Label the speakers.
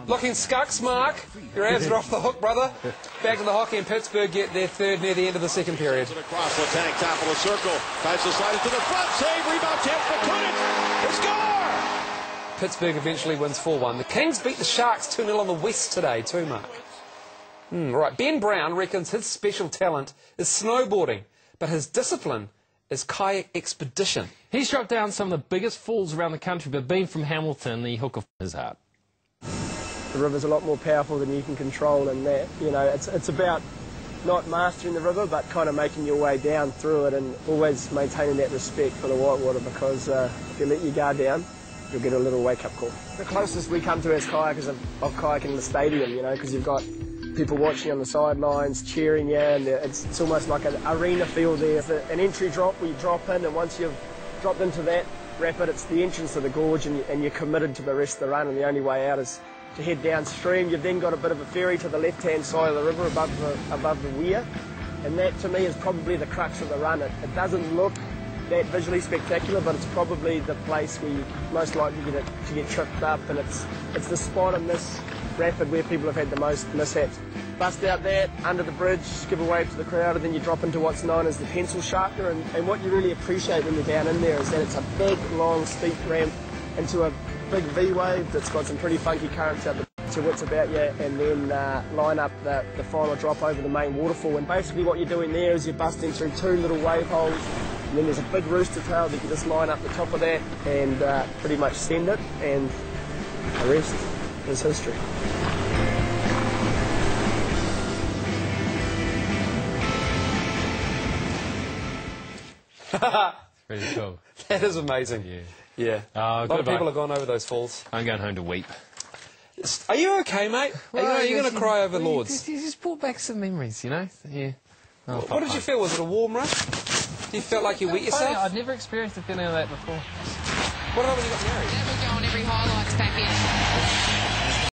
Speaker 1: Looking scucks, Mark. Your abs are off the hook, brother. Back to the hockey, and Pittsburgh get their third near the end of the second period.
Speaker 2: Across Letang, top of the circle. Tries to slide it to the front. Save, rebound, chance for Kunitz. They score!
Speaker 1: Pittsburgh eventually wins 4-1. The Kings beat the Sharks 2-0 on the West today too, Mark. Right, Ben Brown reckons his special talent is snowboarding, but his discipline is kayak expedition.
Speaker 3: He's dropped down some of the biggest falls around the country, but being from Hamilton, the Huka his heart.
Speaker 4: The river's a lot more powerful than you can control, and that, you know, it's about not mastering the river, but kind of making your way down through it, and always maintaining that respect for the whitewater, because if you let your guard down, you'll get a little wake-up call. The closest we come to as kayakers of kayaking in the stadium, you know, because you've got people watching on the sidelines, cheering you, and it's almost like an arena feel there. It's an entry drop where you drop in, and once you've dropped into that rapid, it's the entrance to the gorge, and you're committed to the rest of the run, and the only way out is to head downstream. You've then got a bit of a ferry to the left-hand side of the river above the weir, and that to me is probably the crux of the run. It doesn't look that visually spectacular, but it's probably the place where you most likely to get tripped up, and it's the spot in this rapid where people have had the most mishaps. Bust out that, under the bridge, give a wave to the crowd, and then you drop into what's known as the pencil sharpener, and what you really appreciate when you're down in there is that it's a big, long, steep ramp into a big V-wave that's got some pretty funky currents out to what's about you, and then line up the final drop over the main waterfall. And basically what you're doing there is you're busting through two little wave holes, and then there's a big rooster tail that you just line up the top of that and pretty much send it, and the rest is history.
Speaker 3: Pretty cool.
Speaker 1: That is amazing. Yeah. A lot of people have gone over those falls.
Speaker 3: I'm going home to weep.
Speaker 1: Are you okay, mate? Are you going to cry over Lords?
Speaker 3: You just brought back some memories, you know? Yeah. Oh,
Speaker 1: what did you feel? Was it a warm rush? You felt like you wet yourself?
Speaker 3: I'd never experienced a feeling of that before.
Speaker 1: What about when you got married?
Speaker 5: That will go on every highlights package.